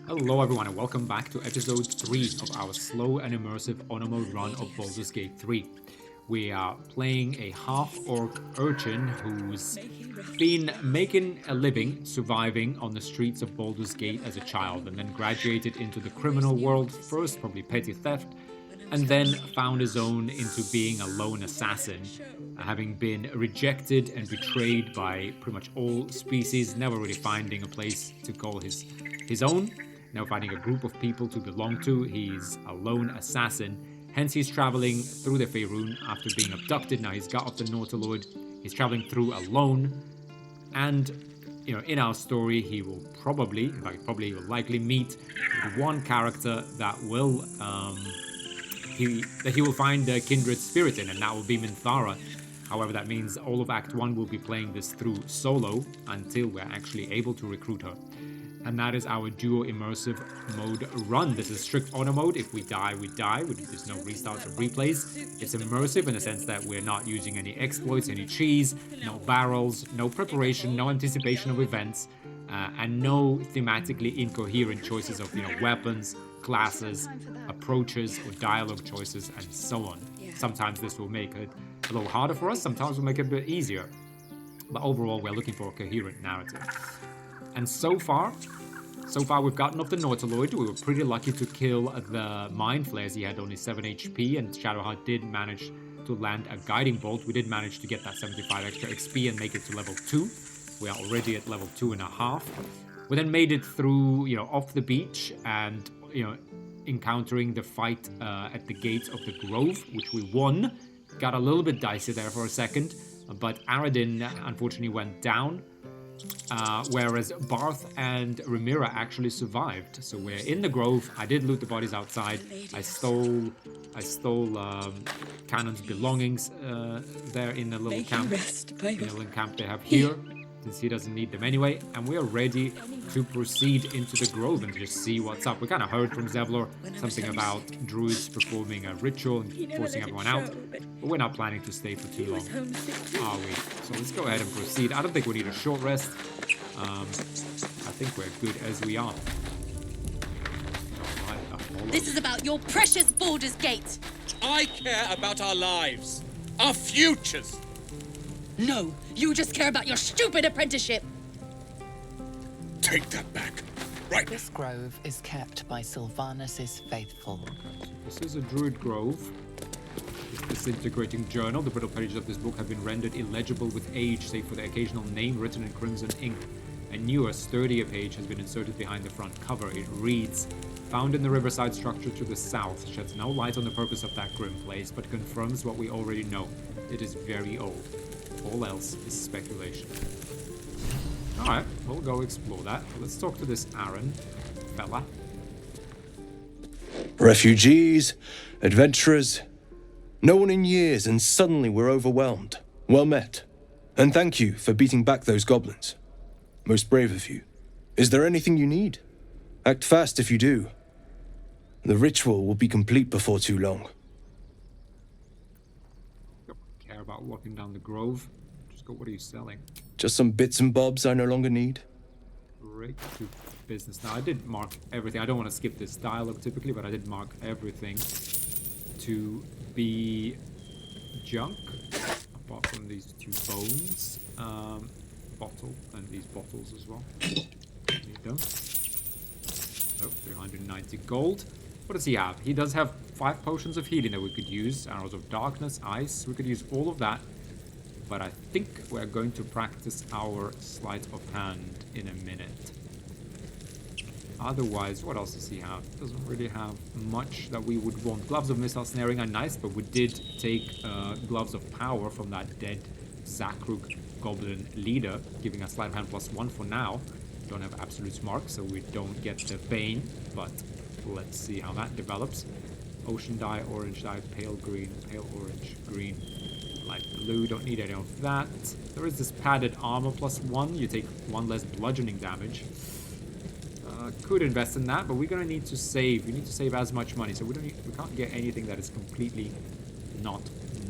Hello everyone and welcome back to episode 3 of our slow and immersive on-mode run of Baldur's Gate 3. We are playing a half-orc urchin who's been making a living surviving on the streets of Baldur's Gate as a child and then graduated into the criminal world, first probably petty theft, and then found his own into being a lone assassin, having been rejected and betrayed by pretty much all species, never really finding a place to call his own, now finding a group of people to belong to. He's a lone assassin, hence he's traveling through the Faerun after being abducted. Now he's got off the Nautiloid, he's traveling through alone, and in our story, he will probably, in fact, probably he will likely meet one character that will he will find a kindred spirit in, and that will be Minthara. However, that means all of Act 1 will be playing this through solo until we're actually able to recruit her. And that is our duo immersive mode run. This is strict honor mode. If we die, we die. There's no restarts or replays. It's immersive in the sense that we're not using any exploits, any cheese, no barrels, no preparation, no anticipation of events, and no thematically incoherent choices of weapons, classes, approaches, or dialogue choices, and so on. Sometimes this will make it a little harder for us, sometimes we'll make it a bit easier. But overall, we're looking for a coherent narrative. And so far we've gotten off the Nautiloid. We were pretty lucky to kill the Mind Flares. He had only 7 HP, and Shadowheart did manage to land a Guiding Bolt. We did manage to get that 75 extra XP and make it to level 2. We are already at level 2.5. We then made it through, off the beach and, encountering the fight at the gates of the Grove, which we won. Got a little bit dicey there for a second, but Aradin unfortunately went down, whereas Barth and Ramira actually survived. So we're in the Grove. I did loot the bodies outside. I stole Cannon's belongings there in the little camp. The little camp they have here, since he doesn't need them anyway. And we are ready to proceed into the Grove and just see what's up. We kind of heard from Zevlor something about druids performing a ritual and forcing everyone out, but we're not planning to stay for too long, are we? So let's go ahead and proceed. I don't think we need a short rest. I think we're good as we are. This is about your precious Baldur's Gate. I care about our lives, our futures. No, you just care about your stupid apprenticeship. Take that back. Right. This grove is kept by Sylvanus' faithful. This is a druid grove. This disintegrating journal. The brittle pages of this book have been rendered illegible with age, save for the occasional name written in crimson ink. A newer, sturdier page has been inserted behind the front cover. It reads, "Found in the riverside structure to the south, sheds no light on the purpose of that grim place, but confirms what we already know. It is very old. All else is speculation." Alright, we'll go explore that. Let's talk to this Aaron fella. Refugees, adventurers, no one in years, and suddenly we're overwhelmed. Well met. And thank you for beating back those goblins. Most brave of you. Is there anything you need? Act fast if you do. The ritual will be complete before too long. Don't care about walking down the grove. Just go, what are you selling? Just some bits and bobs I no longer need. Right to business. Now, I did mark everything. I don't want to skip this dialogue typically, but I did mark everything to be junk, apart from these 2 bones. Bottle, and these bottles as well. Need them. So, 390 gold. What does he have? He does have 5 potions of healing that we could use. Arrows of darkness, ice. We could use all of that. But I think we're going to practice our sleight of hand in a minute. Otherwise, what else does he have? Doesn't really have much that we would want. Gloves of missile snaring are nice, but we did take gloves of power from that dead Zakruk goblin leader, giving us sleight of hand +1 for now. Don't have absolute mark, so we don't get the bane, but let's see how that develops. Ocean dye, orange dye, pale green, pale orange, green, light blue. Don't need any of that. There is this padded armor +1. You take 1 less bludgeoning damage. Could invest in that, but we're gonna need to save. We need to save as much money, so we can't get anything that is completely not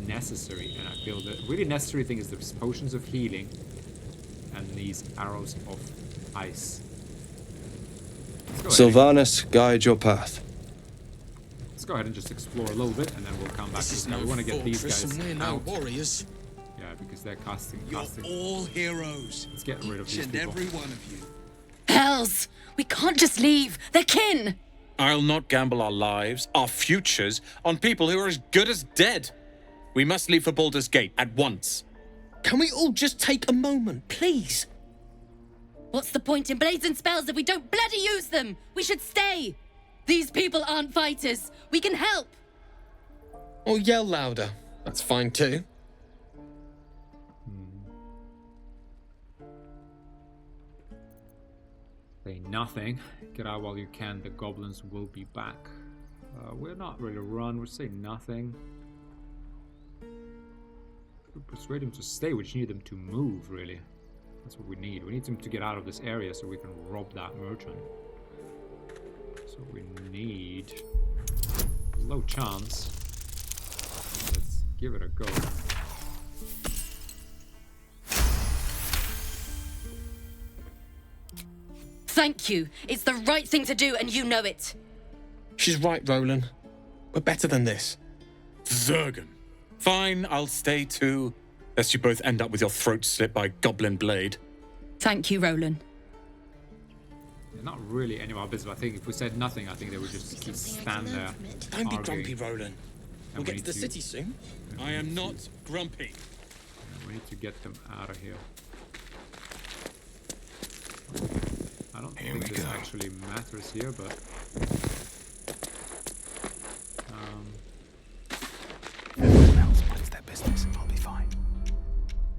necessary. And I feel the really necessary thing is the potions of healing and these arrows of ice. Sylvanas, guide your path. Let's go ahead and just explore a little bit, and then we'll come back to This is this guy. no We want to get these fortress, guys and we're no out. warriors. Yeah, because they're casting. You're all heroes. Let's get rid of Each these and people. every one of you. Hells! We can't just leave. They're kin. I'll not gamble our lives, our futures, on people who are as good as dead. We must leave for Baldur's Gate at once. Can we all just take a moment, please? What's the point in blades and spells if we don't bloody use them? We should stay. These people aren't fighters. We can help. Or yell louder. That's fine too. Say nothing. Get out while you can. The goblins will be back. We're not ready to run. We're saying nothing. We persuade them to stay. We just need them to move, really. That's what we need. We need them to get out of this area so we can rob that merchant. So we need... Low chance. Let's give it a go. Thank you. It's the right thing to do, and you know it. She's right, Roland. We're better than this. Zergan. Fine, I'll stay too. Lest you both end up with your throat slit by goblin blade. Thank you, Roland. They're not really any of our business. I think if we said nothing, I think they would just keep stand there. Don't be arguing. grumpy, Roland. And We'll we get to need the city soon. I am not grumpy. We need to get them out of here. I don't think this actually matters here, but... Everyone else minds their business, I'll be fine.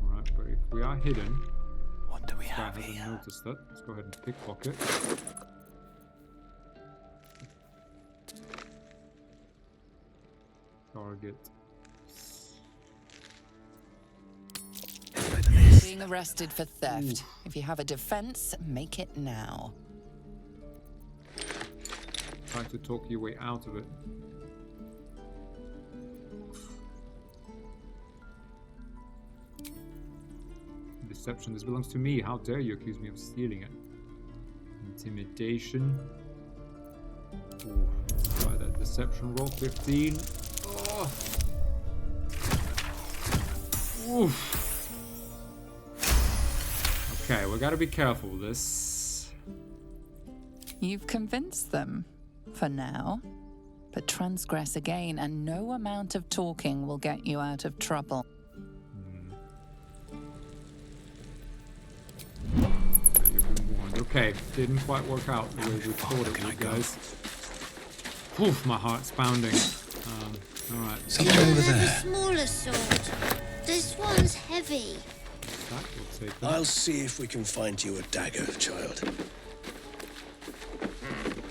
Alright, but if we are hidden... What do we I have haven't here? noticed that. Let's go ahead and pickpocket. Target. Being arrested for theft. If you have a defense, make it now. Try to talk your way out of it. Deception. This belongs to me. How dare you accuse me of stealing it? Intimidation. Ooh. Try that deception roll. 15. Oh. Oof. Okay, we gotta be careful with this. You've convinced them, for now. But transgress again, and no amount of talking will get you out of trouble. You've been warned. Okay, didn't quite work out the way we thought it would, guys. Oof, my heart's pounding. Alright. Something over The there. smaller sword. This one's heavy. That will take them. I'll see if we can find you a dagger, child.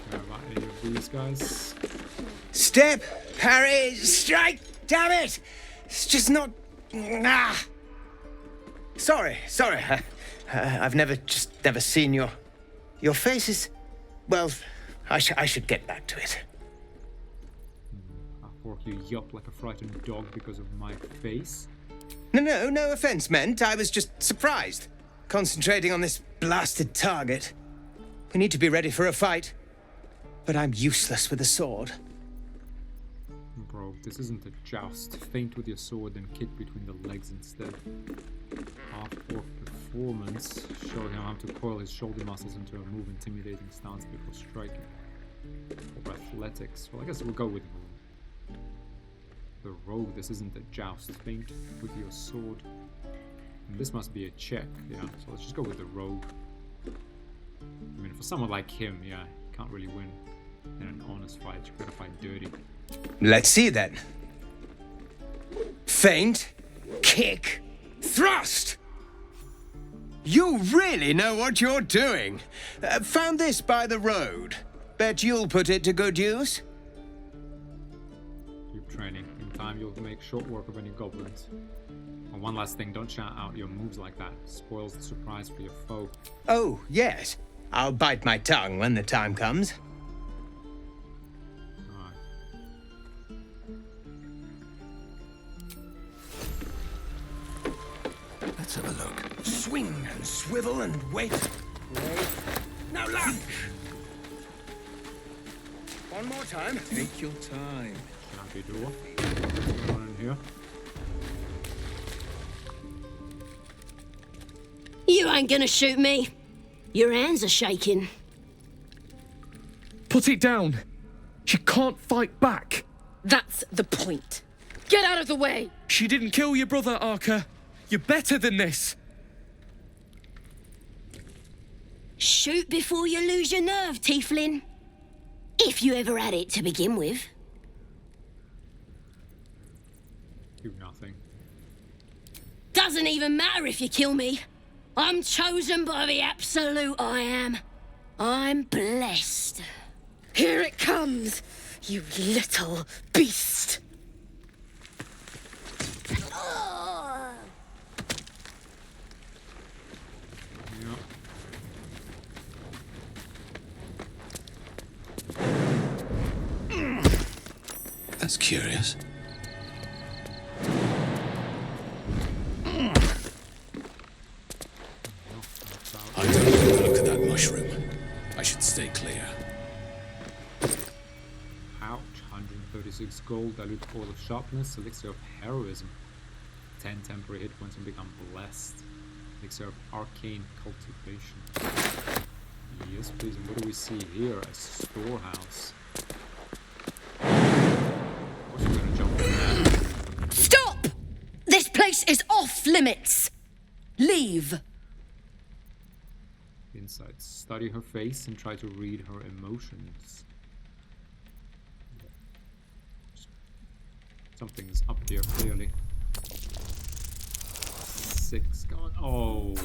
Care about any of these guys. Step, parry, strike, damn it! It's just not... Ah! Sorry. I've never seen your face is... Well, I should get back to it. I thought you yelped like a frightened dog because of my face. No offense meant. I was just surprised. Concentrating on this blasted target. We need to be ready for a fight. But I'm useless with a sword. Bro, this isn't a joust. Feint with your sword and kick between the legs instead. Half-orc performance. Show him how to coil his shoulder muscles into a move intimidating stance before striking. Or athletics. Well, I guess we'll go with the rogue. This isn't a joust. Feint with your sword. And this must be a check, yeah. So let's just go with the rogue. I mean, for someone like him, yeah, can't really win in an honest fight. You gotta fight dirty. Let's see then. Feint, kick, thrust! You really know what you're doing. Found this by the road. Bet you'll put it to good use. Keep training. In time, you'll make short work of any goblins. And one last thing, don't shout out your moves like that. Spoils the surprise for your foe. Oh, yes. I'll bite my tongue when the time comes. Let's have a look. Swing and swivel and wait. Now lunge! One more time. Take your time. Snappy door. What's going on in here? You ain't gonna shoot me. Your hands are shaking. Put it down. She can't fight back. That's the point. Get out of the way! She didn't kill your brother, Arca. You're better than this. Shoot before you lose your nerve, Tieflin. If you ever had it to begin with. Do nothing. Doesn't even matter if you kill me. I'm chosen by the absolute I am. I'm blessed. Here it comes, you little beast! That's curious. I don't like the look of that mushroom. I should stay clear. Ouch. 136 gold, dilute all of sharpness, elixir of heroism. 10 temporary hit points and become blessed. Elixir of arcane cultivation. Yes, please. And what do we see here? A storehouse. Of course we're gonna jump in there. Stop! This place is off limits! Leave! Inside. Study her face and try to read her emotions. Something's up here, clearly. 6 gone. Oh.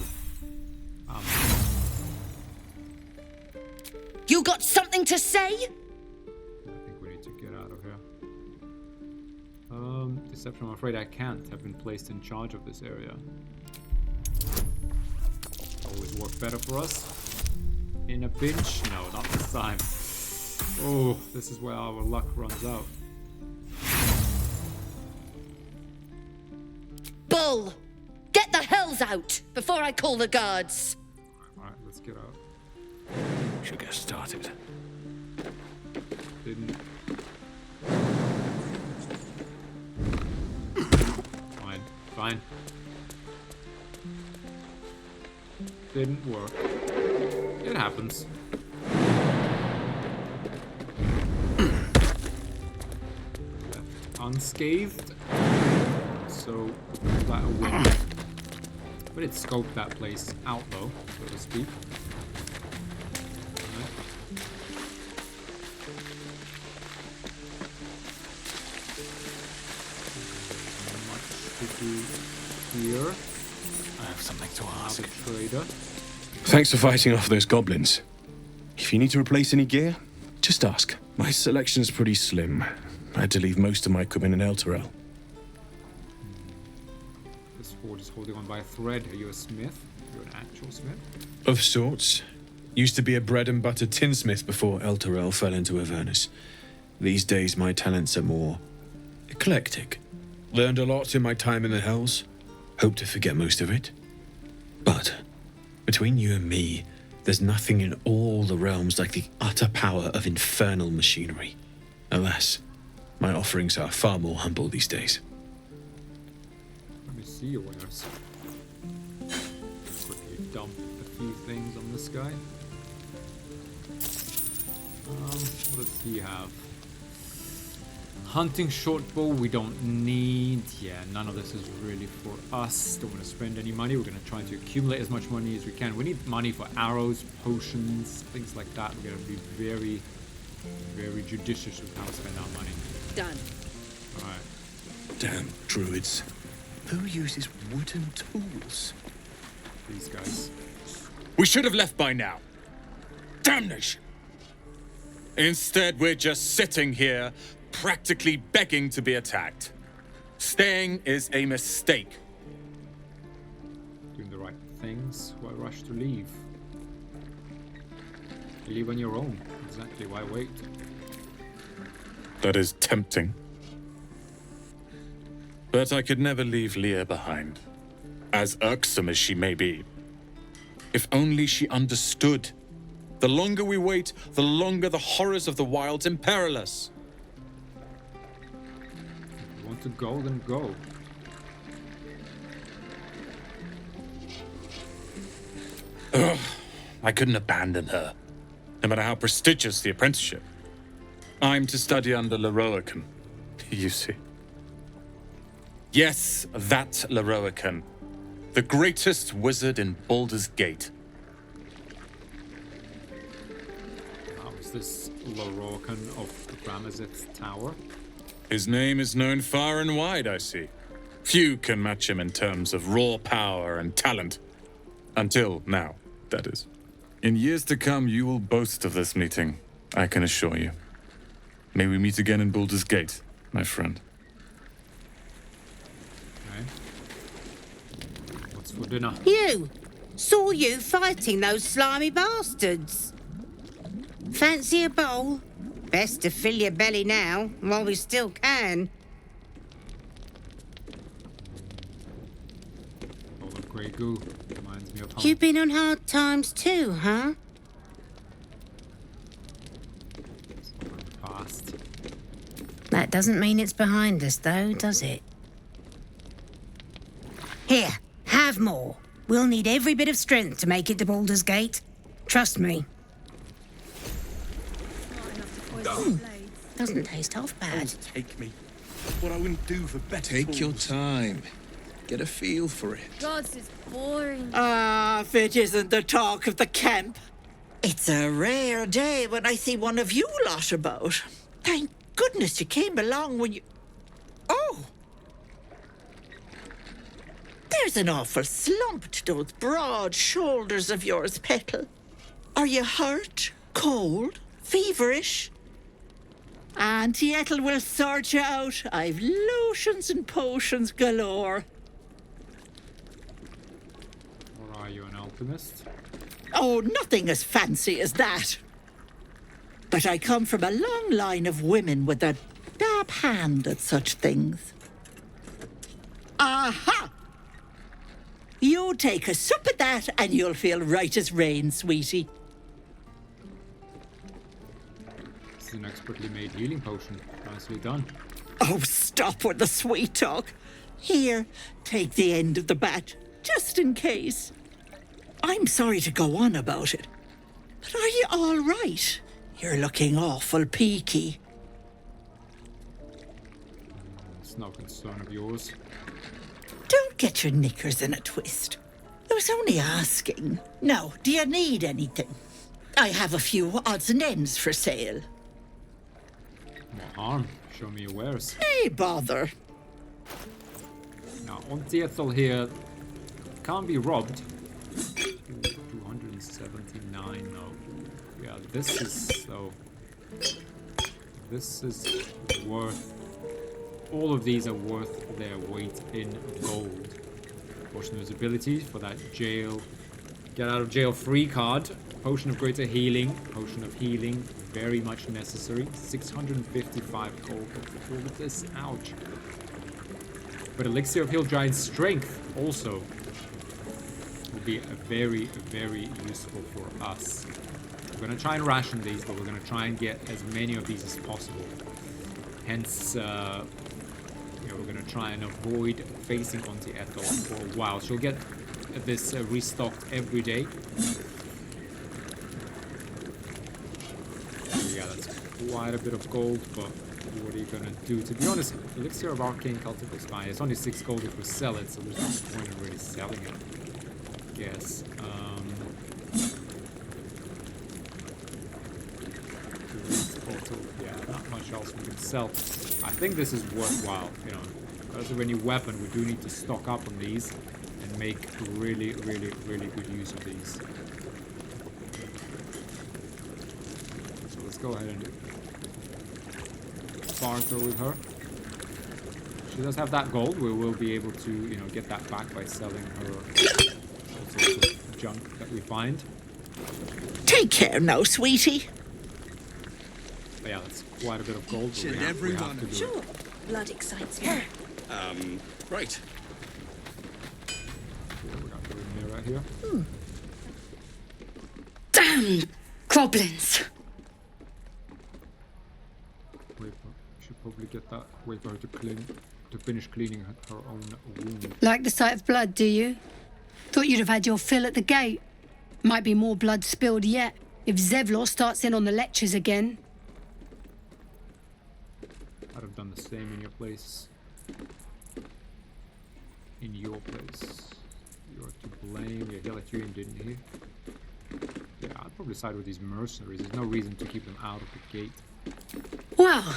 You got something to say? I think we need to get out of here. Deception, I'm afraid I can't. Have been placed in charge of this area. Always work better for us. In a pinch? No, not this time. Oh, this is where our luck runs out. Bull! Get the hells out before I call the guards! Alright, let's get out. Should get started. Didn't. Fine, fine. Didn't work. It happens. Left unscathed. So, that a win. But it scoped that place out though, so to speak. Here. I have something to ask. Trader. Thanks for fighting off those goblins. If you need to replace any gear, just ask. My selection's pretty slim. I had to leave most of my equipment in Elturel. This forge is holding on by a thread. Are you a smith? You're an actual smith? Of sorts. Used to be a bread and butter tinsmith before Elturel fell into Avernus. These days my talents are more eclectic. Learned a lot in my time in the Hells. Hope to forget most of it. But between you and me, there's nothing in all the realms like the utter power of infernal machinery. Alas, my offerings are far more humble these days. Let me see your wares. Quickly dump a few things on this guy. What does he have? Hunting short bow we don't need. Yeah, none of this is really for us. Don't want to spend any money. We're going to try to accumulate as much money as we can. We need money for arrows, potions, things like that. We're going to be very, very judicious with how we spend our money. Done. Alright. Damn druids. Who uses wooden tools? These guys. We should have left by now. Damnation! Instead, we're just sitting here, practically begging to be attacked. Staying is a mistake. Doing the right things. Why rush to leave? Leave on your own. Exactly. Why wait? That is tempting. But I could never leave Leah behind. As irksome as she may be. If only she understood. The longer we wait, the longer the horrors of the wilds imperil us. If you want to go, then go. Ugh, I couldn't abandon her, no matter how prestigious the apprenticeship. I'm to study under Leroican, you see. Yes, that Leroican, the greatest wizard in Baldur's Gate. How is this Leroican of Ramazith's Tower? His name is known far and wide, I see. Few can match him in terms of raw power and talent. Until now, that is. In years to come, you will boast of this meeting, I can assure you. May we meet again in Baldur's Gate, my friend. Okay. What's for dinner? You! Saw you fighting those slimy bastards. Fancy a bowl? Best to fill your belly now, while we still can. Bowl of grey goo. Reminds me of home. You've been on hard times too, huh? Fast. That doesn't mean it's behind us, though, does it? Here, have more. We'll need every bit of strength to make it to Baldur's Gate. Trust me. Doesn't taste half bad. Take me. What I wouldn't do for better. Take your time. Get a feel for it. God, this is boring. Ah, if it isn't the talk of the camp. It's a rare day when I see one of you lot about. Thank goodness you came along when you... Oh! There's an awful slump to those broad shoulders of yours, Petal. Are you hurt? Cold? Feverish? Auntie Ethel will sort you out. I've lotions and potions galore. Or are you an alchemist? Oh, nothing as fancy as that. But I come from a long line of women with a dab hand at such things. Aha! You take a sup at that and you'll feel right as rain, sweetie. This is an expertly made healing potion. Nicely done. Oh, stop with the sweet talk. Here, take the end of the bat, just in case. I'm sorry to go on about it, but are you all right? You're looking awful peaky. It's no concern of yours. Don't get your knickers in a twist. I was only asking. Now, do you need anything? I have a few odds and ends for sale. What harm? Show me your wares. Hey, bother. Now, Auntie Ethel here can't be robbed. 279, no. Yeah, this is so... This is worth... All of these are worth their weight in gold. Potion of Visibility for that jail... Get out of jail free card. Potion of Greater Healing. Potion of Healing. Very much necessary. 655 gold for all of this. Ouch. But Elixir of Hill Giant Strength also will be very, very useful for us. We're going to try and ration these, but we're going to try and get as many of these as possible. Hence, we're going to try and avoid facing Auntie Ethel for a while. She'll get this restocked every day. Yeah, that's quite a bit of gold, but what are you going to do? To be honest, Elixir of Arcane Cultic is fine. It's only 6 gold if we sell it, so there's no point in really selling it. Yes. Yeah, not much else we can sell. I think this is worthwhile, you know. As of any weapon, we do need to stock up on these and make really, really, really good use of these. So let's go ahead and barter with her. She does have that gold. We will be able to, you know, get that back by selling her all sorts of junk that we find. Take care now, sweetie. But yeah, that's quite a bit of gold. Should everyone have to do Sure. Blood excites me. Right. We got the mirror here. Damn Goblins! Wait, we should probably get that. Wait for her to finish cleaning her own wound. Like the sight of blood, do you? Thought you'd have had your fill at the gate. Might be more blood spilled yet, if Zevlor starts in on the lectures again. I'd have done the same in your place. In your place. You're to blame. Yeah, he let you in, didn't he? Yeah, I'd probably side with these mercenaries. There's no reason to keep them out of the gate. Well,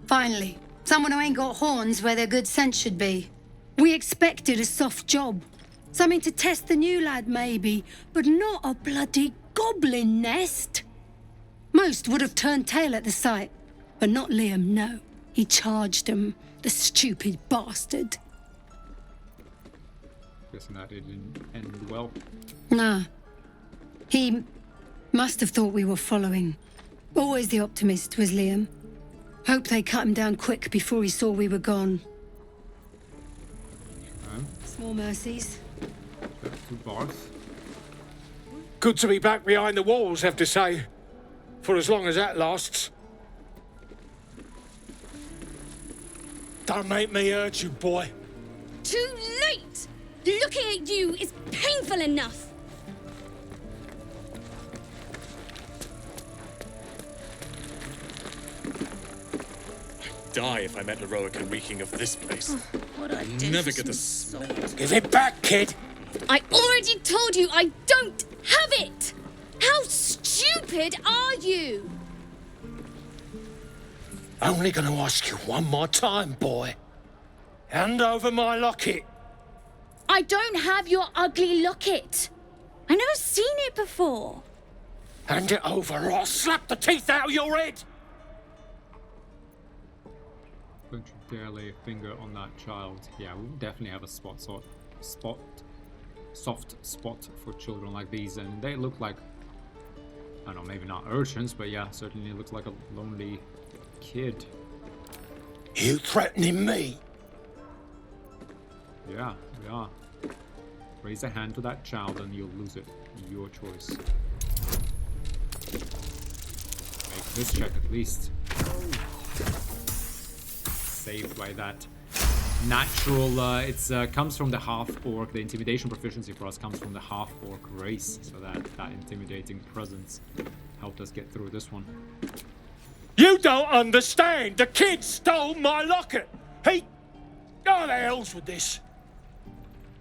finally, someone who ain't got horns where their good sense should be. We expected a soft job. Something to test the new lad, maybe, but not a bloody goblin nest. Most would have turned tail at the sight, but not Liam, no. He charged him, the stupid bastard. Guessing that it didn't end well. Nah. He must have thought we were following. Always the optimist was Liam. Hope they cut him down quick before he saw we were gone. Small mercies. Back to Barth. Good to be back behind the walls, have to say. For as long as that lasts. Don't make me hurt you, boy. Too late! Looking at you is painful enough. Die if I met Eroica reeking of this place. What I I'll did never for get the some smell. Give it back, kid. I already told you I don't have it! How stupid are you? Only gonna ask you one more time, boy. Hand over my locket. I don't have your ugly locket. I've never seen it before. Hand it over or I'll slap the teeth out of your head. Don't you dare lay a finger on that child. Yeah, we definitely have a soft spot for children like these, and they look like, I don't know, maybe not urchins, but yeah, certainly looks like a lonely kid. You threatening me? Yeah, we are. Raise a hand to that child and you'll lose it. Your choice. Make this check at least. Saved by that natural. It's comes from the half-orc. The intimidation proficiency for us comes from the half-orc race, so that intimidating presence helped us get through this one. You don't understand. The kid stole my locket. He... Oh, the hell's with this?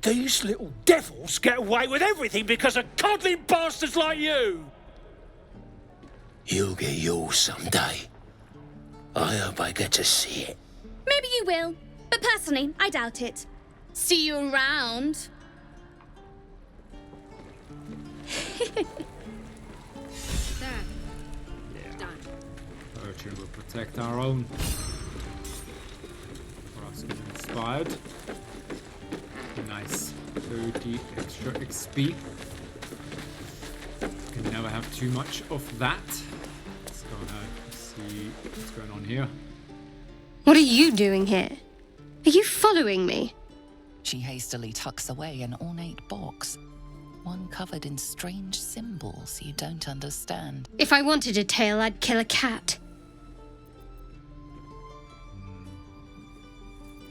These little devils get away with everything because of coddling bastards like you. You'll get yours someday. I hope I get to see it. Maybe you will, but personally, I doubt it. See you around. Urchin will protect our own. For us getting inspired. Nice. 30 extra XP. Can never have too much of that. Let's go now. See what's going on here. What are you doing here? Are you following me? She hastily tucks away an ornate box, one covered in strange symbols you don't understand. If I wanted a tail, I'd kill a cat.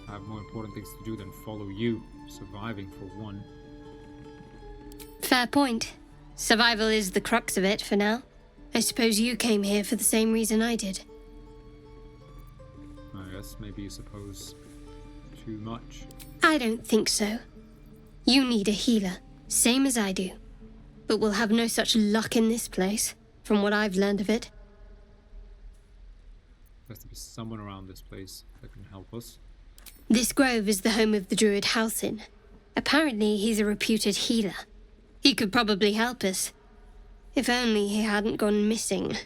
I have more important things to do than follow you. Surviving for one. Fair point. Survival is the crux of it for now. I suppose you came here for the same reason I did. I guess maybe you suppose too much. I don't think so. You need a healer, same as I do. But we'll have no such luck in this place, from what I've learned of it. There has to be someone around this place that can help us. This grove is the home of the druid Halsin. Apparently he's a reputed healer. He could probably help us. If only he hadn't gone missing.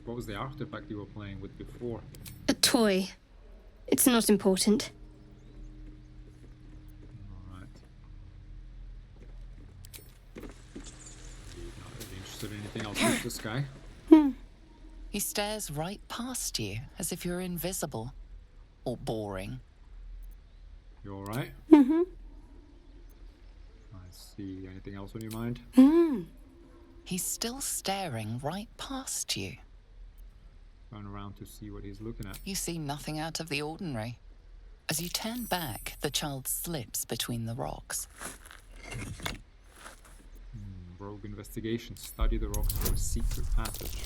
What was the artifact you were playing with before? A toy. It's not important. Alright. Not really interested in anything else with this guy. He stares right past you, as if you're invisible. Or boring. You alright? Mm-hmm. Nice. Let's see, anything else on your mind? He's still staring right past you. Turn around to see what he's looking at. You see nothing out of the ordinary. As you turn back, the child slips between the rocks. Rogue investigation. Study the rocks for a secret passage.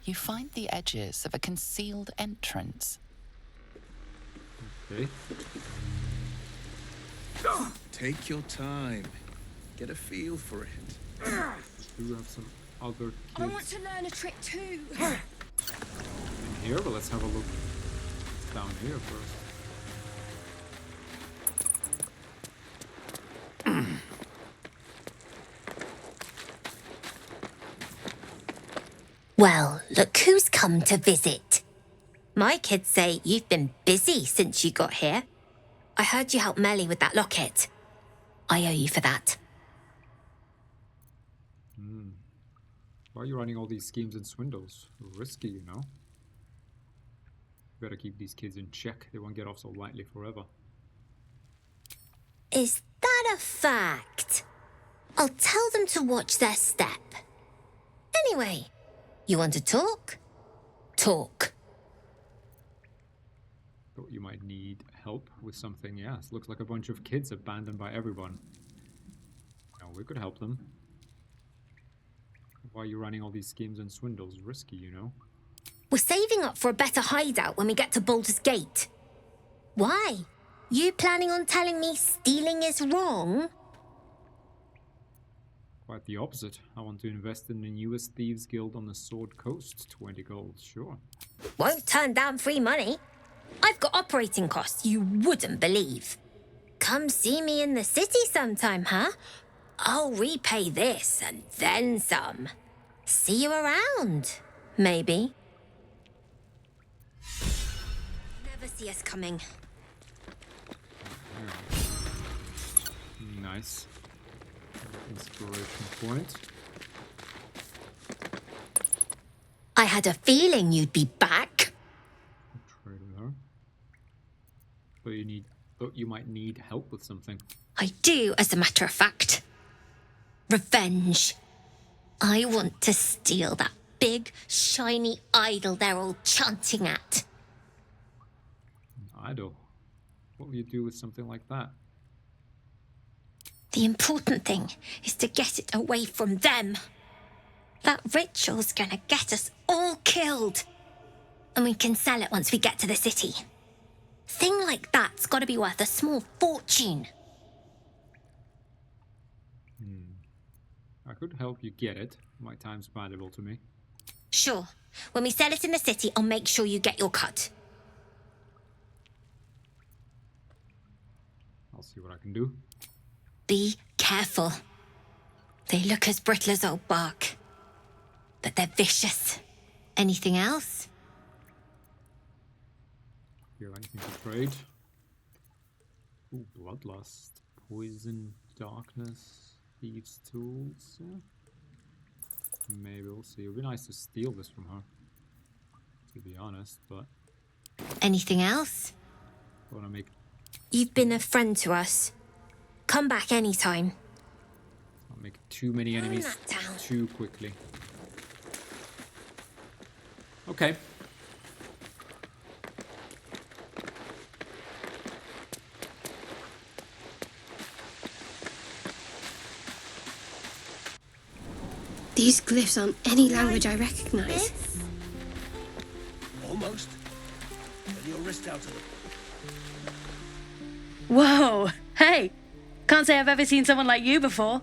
You find the edges of a concealed entrance. Okay. Take your time. Get a feel for it. We do have some other kids I want to learn a trick too. in here, but let's have a look down here first. Well, look who's come to visit. My kids say you've been busy since you got here. I heard you helped Melly with that locket. I owe you for that. Why are you running all these schemes and swindles? Risky, you know. Better keep these kids in check. They won't get off so lightly forever. Is that a fact? I'll tell them to watch their step. Anyway, you want to talk? Talk. Thought you might need help with something. Yes, looks like a bunch of kids abandoned by everyone. Now we could help them. Why are you running all these schemes and swindles? Risky, you know. We're saving up for a better hideout when we get to Baldur's Gate. Why? You planning on telling me stealing is wrong? Quite the opposite. I want to invest in the newest Thieves Guild on the Sword Coast. 20 gold, sure. Won't turn down free money. I've got operating costs you wouldn't believe. Come see me in the city sometime, huh? I'll repay this and then some. See you around, maybe. Never see us coming. Nice. Inspiration point. I had a feeling you'd be back. Trade with her. Thought you might need help with something. I do, as a matter of fact. Revenge. I want to steal that big, shiny idol they're all chanting at. An idol? What will you do with something like that? The important thing is to get it away from them. That ritual's gonna get us all killed. And we can sell it once we get to the city. Thing like that's gotta be worth a small fortune. I could help you get it. My time's valuable to me. Sure. When we sell it in the city, I'll make sure you get your cut. I'll see what I can do. Be careful. They look as brittle as old bark. But they're vicious. Anything else? Here, anything to trade? Ooh, bloodlust. Poison, darkness, thieves' tools. Maybe we'll see. It would be nice to steal this from her, to be honest, but... Anything else? I want to make... You've been a friend to us. Come back anytime. Not make too many enemies too quickly. Okay. These glyphs aren't any language I recognize. Almost. Get your wrist out of them. Whoa! Hey! Can't say I've ever seen someone like you before.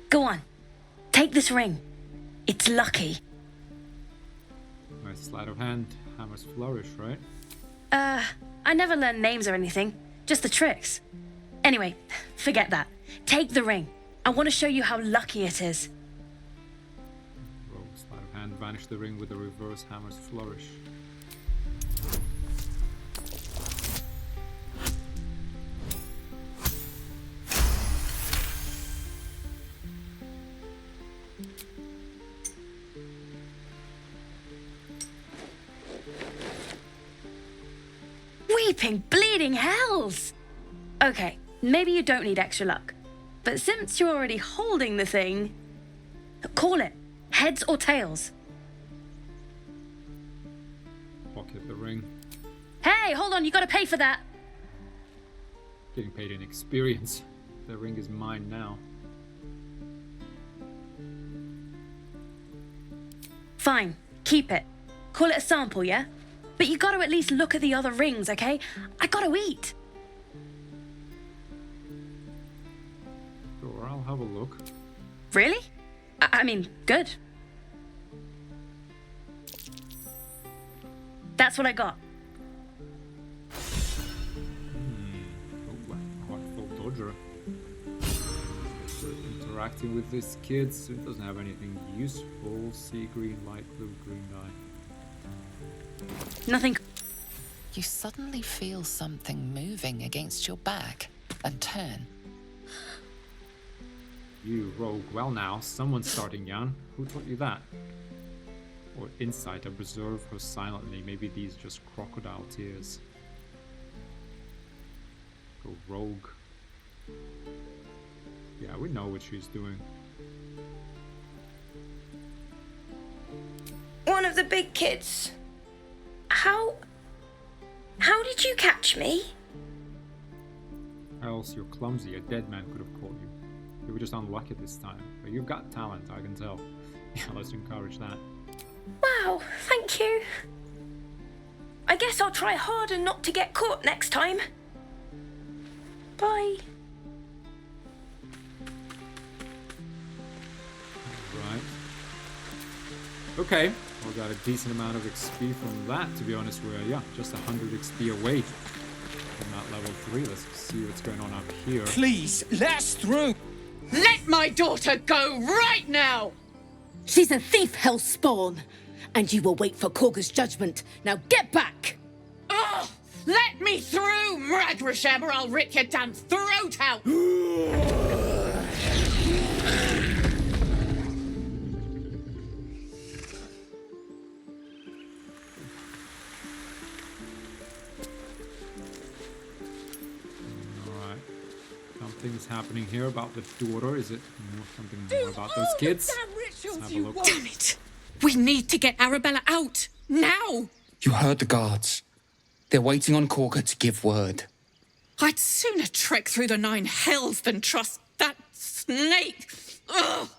Go on. Take this ring. It's lucky. Nice sleight of hand. Hammer's flourish, right? I never learned names or anything. Just the tricks. Anyway, forget that. Take the ring. I want to show you how lucky it is. Roll sleight of hand. Vanish the ring with a reverse hammer's flourish. Weeping, bleeding hells! Okay, maybe you don't need extra luck. But since you're already holding the thing, call it. Heads or tails? Pocket the ring. Hey, hold on, you gotta pay for that. Getting paid in experience. The ring is mine now. Fine, keep it. Call it a sample, yeah? But you gotta at least look at the other rings, okay? I gotta eat. Sure, I'll have a look. Really? I mean, good. That's what I got. Artful dodger. Interacting with these kids, it doesn't have anything useful. Sea green, light blue, green dye. Nothing. You suddenly feel something moving against your back and turn. You rogue. Well now, someone's starting Jan. Who taught you that? Or insight, observe her silently. Maybe these just crocodile tears. Go rogue. Yeah, we know what she's doing. One of the big kids. How did you catch me? Or else you're clumsy. A dead man could have caught you. You were just unlucky this time. But you've got talent, I can tell. Yeah, let's encourage that. Wow, thank you. I guess I'll try harder not to get caught next time. Bye. Right. Okay, we got a decent amount of XP from that, to be honest. We're, yeah, just 100 XP away from that level 3. Let's see what's going on up here. Please, let us through. Let my daughter go right now! She's a thief, hellspawn, and you will wait for Korga's judgment. Now get back! Oh, let me through, Mragrasham, or I'll rip your damn throat out! Alright. Something's happening here about the daughter. Is it something more about those kids? Let's have a look. Damn it! We need to get Arabella out, now! You heard the guards. They're waiting on Korga to give word. I'd sooner trek through the 9 hells than trust that snake! Ugh!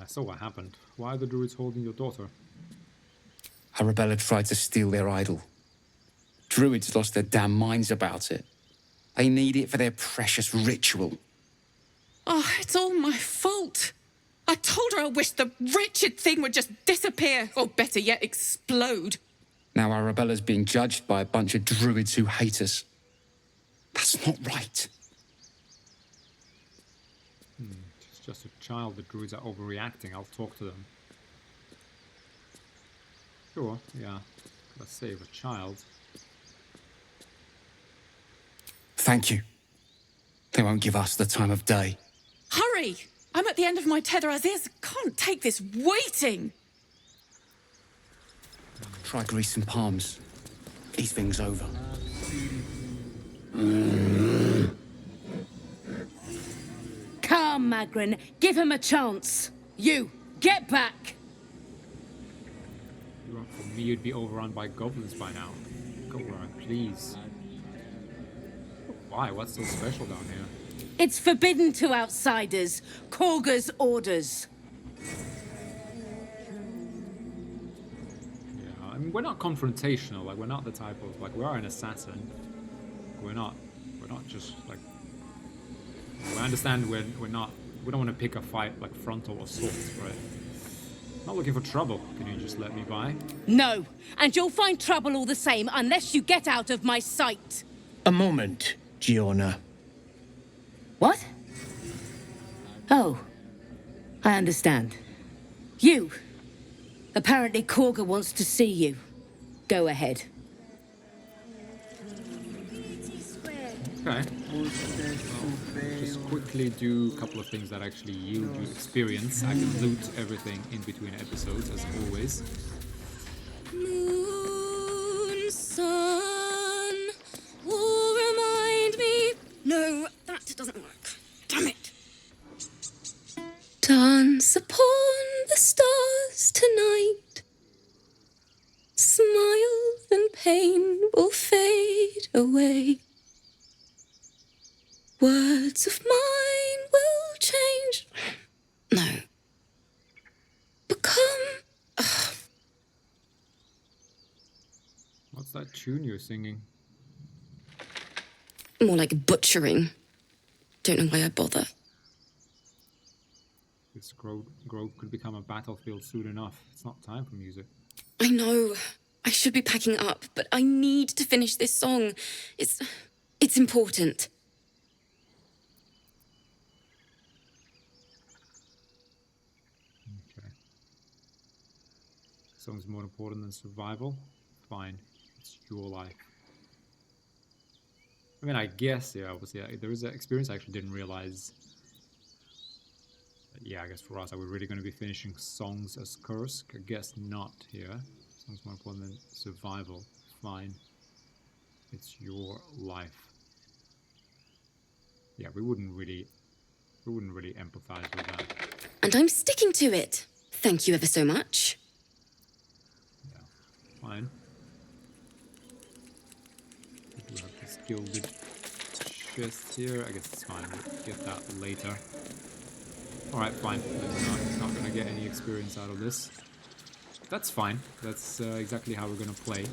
So what happened? Why are the druids holding your daughter? Arabella tried to steal their idol. Druids lost their damn minds about it. They need it for their precious ritual. Oh, it's all my fault. I told her I wished the wretched thing would just disappear, or better yet, explode. Now Arabella's being judged by a bunch of druids who hate us. That's not right. She's just a child. The druids are overreacting. I'll talk to them. Sure, yeah. Let's save a child. Thank you. They won't give us the time of day. Hurry! I'm at the end of my tether as is. Can't take this waiting. Try greasing palms. These things over. Come, Magrin, give him a chance. You, get back! For me, you'd be overrun by goblins by now. Go on, please. Why? What's so special down here? It's forbidden to outsiders. Korga's orders. Yeah, I mean, we're not confrontational. Like, we're not the type of, like, we are an assassin. We're not just, like, I understand we don't want to pick a fight, like, frontal assault, right? Not looking for trouble. Can you just let me by? No, and you'll find trouble all the same unless you get out of my sight. A moment, Giorna. What? Oh, I understand. You. Apparently Korga wants to see you. Go ahead. Okay. Well, just quickly do a couple of things that actually yield you experience. I can loot everything in between episodes, as always. Moon sun will remind me. No, that doesn't work. Damn it. Dance upon the stars tonight. Smile and pain will fade away. Words of mine will change. No. Become. What's that tune you're singing? More like butchering. Don't know why I bother. This grove could become a battlefield soon enough. It's not time for music. I know. I should be packing up, but I need to finish this song. It's important. Okay. Song's more important than survival? Fine. It's your life. I mean, I guess, yeah, obviously, there is an experience I actually didn't realize. Yeah, I guess for us, are we really going to be finishing songs as Kursk? I guess not here. Songs more important than survival. Fine. It's your life. Yeah, we wouldn't really empathize with that. And I'm sticking to it. Thank you ever so much. Yeah, fine. We do have this gilded chest here. I guess it's fine. We'll get that later. Alright, fine. It's not going to get any experience out of this. That's fine. That's exactly how we're going to play. In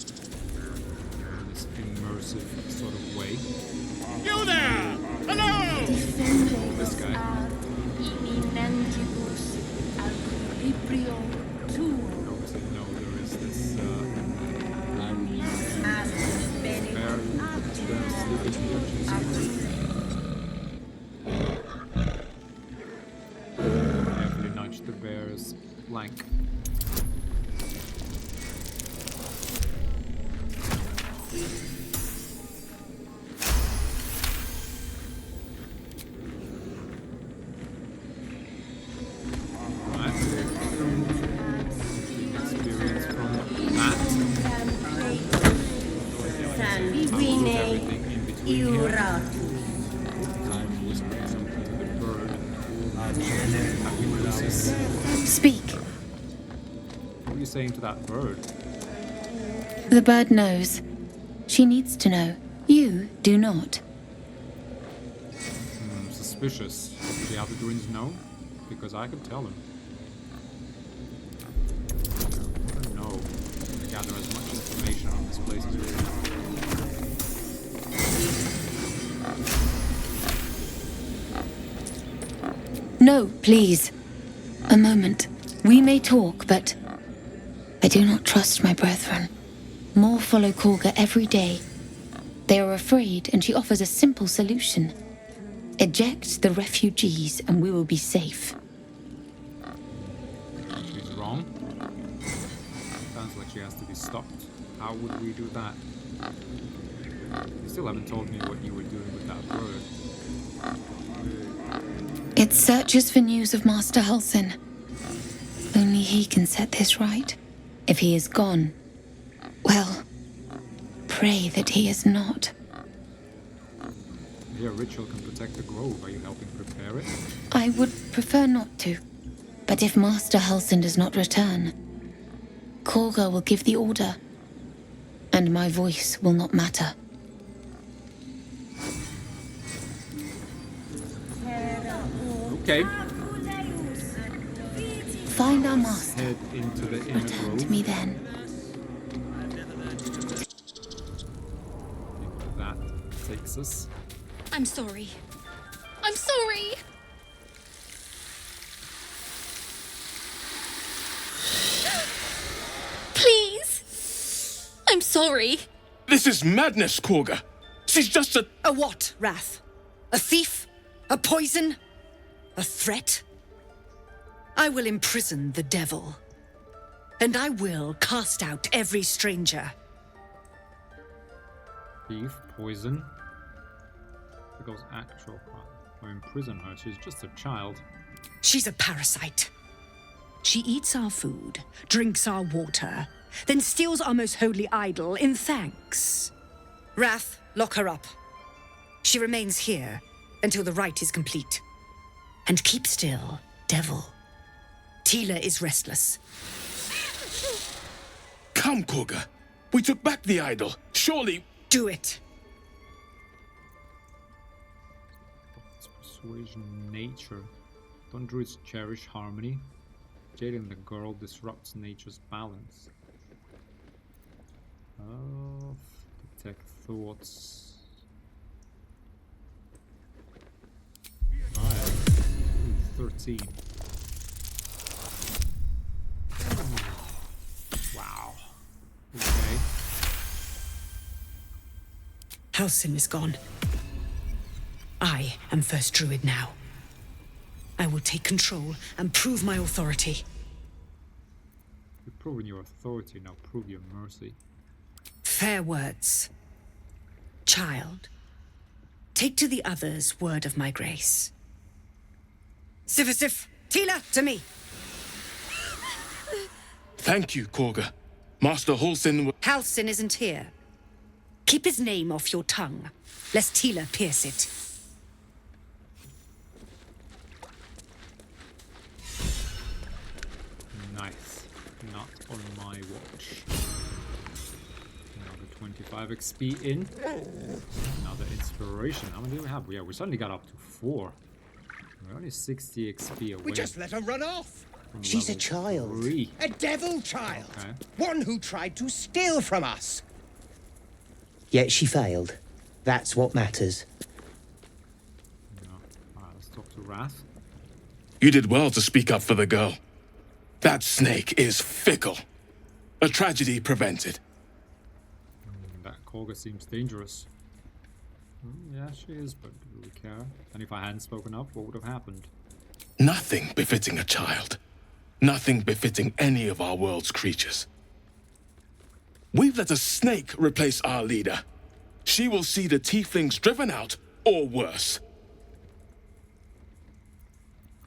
this immersive sort of way. You there! Hello! This guy. Obviously, no, there is this bear sleeping here. Carefully nudge the bear's flank. Speak. What are you saying to that bird? The bird knows. She needs to know. You do not. Suspicious. Do the other druids know? Because I could tell them. I don't know. I gather as much information on this place as we can. No, please. A moment. We may talk, but I do not trust my brethren. More follow Korga every day. They are afraid, and she offers a simple solution. Eject the refugees, and we will be safe. She's wrong. Sounds like she has to be stopped. How would we do that? You still haven't told me what you were doing with that bird. It searches for news of Master Halsin. Only he can set this right. If he is gone, well, pray that he is not. Your ritual can protect the grove. Are you helping prepare it? I would prefer not to. But if Master Halsin does not return, Korga will give the order, and my voice will not matter. Okay. Find our master. Head into the inner Return grove. to me then. That takes us. I'm sorry. I'm sorry. Please. I'm sorry. This is madness, Korga. She's just a... A what, Wrath? A thief? A poison? A threat? I will imprison the devil. And I will cast out every stranger. Thief, poison. Because actual crime. Or imprison her. She's just a child. She's a parasite. She eats our food, drinks our water, then steals our most holy idol in thanks. Wrath, lock her up. She remains here until the rite is complete. And keep still, devil. Tila is restless. Come, Koga. We took back the idol. Surely... Do it. It's persuasion nature. Don't druids cherish harmony? Jailing the girl disrupts nature's balance. Oh, detect thoughts. Alright. 13. Wow. Okay. Halsin is gone. I am first druid now. I will take control and prove my authority. You've proven your authority, now prove your mercy. Fair words. Child, take to the others word of my grace. Sif, Tila, to me. Thank you, Koga. Master Halsin... Halsin isn't here. Keep his name off your tongue, lest Tila pierce it. Nice. Not on my watch. Another 25 XP in. Another inspiration. How many do we have? Yeah, we suddenly got up to 4. We're only 60 XP away. We just let her run off. from She's a level child. 3. A devil child. Okay. One who tried to steal from us. Yet she failed. That's what matters. Alright, let's talk to Wrath. You did well to speak up for the girl. That snake is fickle. A tragedy prevented. That Koga seems dangerous. Yeah, she is, but do we care? And if I hadn't spoken up, what would have happened? Nothing befitting a child. Nothing befitting any of our world's creatures. We've let a snake replace our leader. She will see the tieflings driven out, or worse.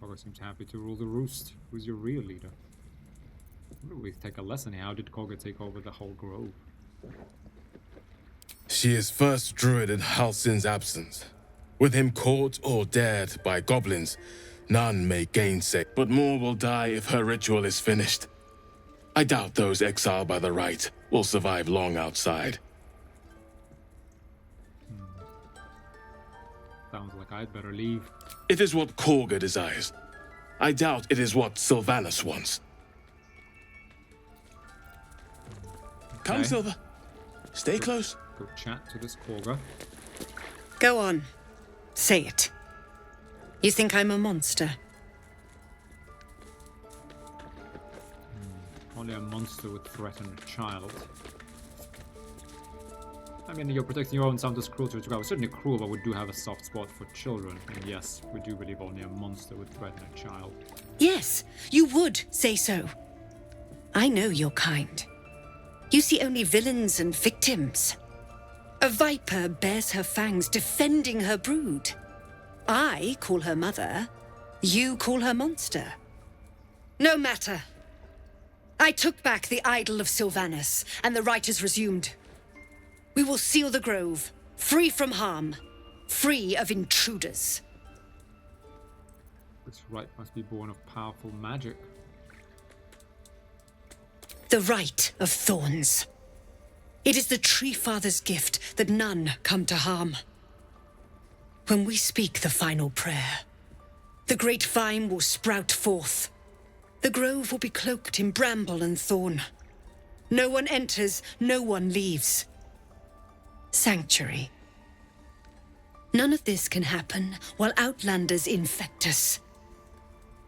Koga seems happy to rule the roost. Who's your real leader? We take a lesson here. How did Koga take over the whole grove? She is first druid in Halsin's absence. With him caught or dared by goblins, none may gainsay, but more will die if her ritual is finished. I doubt those exiled by the rite will survive long outside. Sounds like I'd better leave. It is what Koga desires. I doubt it is what Sylvanus wants. Come, Okay. Silver. Stay close. Go chat to this Koga. Go on. Say it. You think I'm a monster? Only a monster would threaten a child. I mean, you're protecting your own son. This cruelty as well. Certainly cruel, but we do have a soft spot for children. And yes, we do believe only a monster would threaten a child. Yes, you would say so. I know your kind. You see only villains and victims. A viper bears her fangs defending her brood. I call her mother. You call her monster. No matter. I took back the idol of Sylvanus, and the rite is resumed. We will seal the grove, free from harm, free of intruders. This rite must be born of powerful magic. The rite of thorns. It is the Tree Father's gift that none come to harm. When we speak the final prayer, the great vine will sprout forth. The grove will be cloaked in bramble and thorn. No one enters, no one leaves. Sanctuary. None of this can happen while outlanders infect us.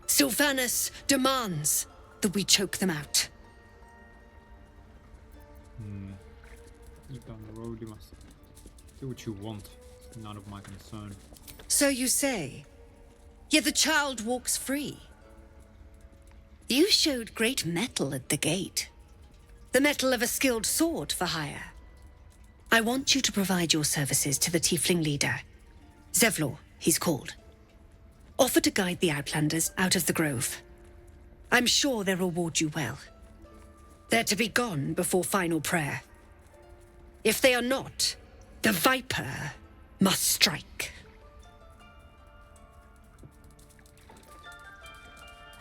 Sylvanus demands that we choke them out. Deep down the road, you must do what you want. It's none of my concern. So you say. Yet the child walks free. You showed great mettle at the gate. The mettle of a skilled sword for hire. I want you to provide your services to the tiefling leader. Zevlor, he's called. Offer to guide the outlanders out of the grove. I'm sure they'll reward you well. They're to be gone before final prayer. If they are not, the Viper must strike.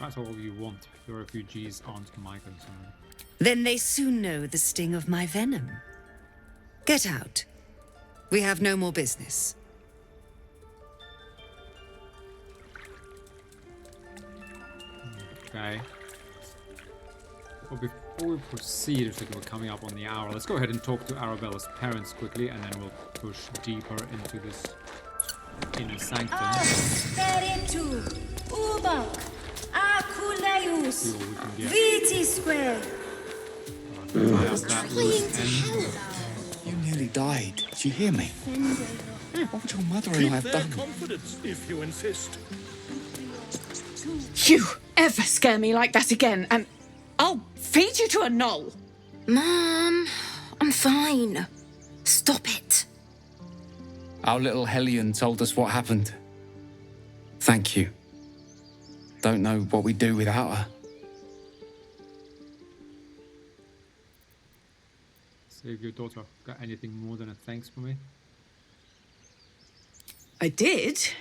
That's all you want. Your refugees aren't my concern. Then they soon know the sting of my venom. Get out. We have no more business. Okay. Well, before we proceed, it's like we're coming up on the hour. Let's go ahead and talk to Arabella's parents quickly, and then we'll push deeper into this inner sanctum. Spiritu, Ubak, Akuleus, Viti Square. You nearly died. Did you hear me? What would your mother and I have done? Confidence, if you insist. You ever scare me like that again, and I'll feed you to a knoll. Mom, I'm fine. Stop it. Our little Hellion told us what happened. Thank you. Don't know what we'd do without her. Save your daughter. Got anything more than a thanks for me? I did,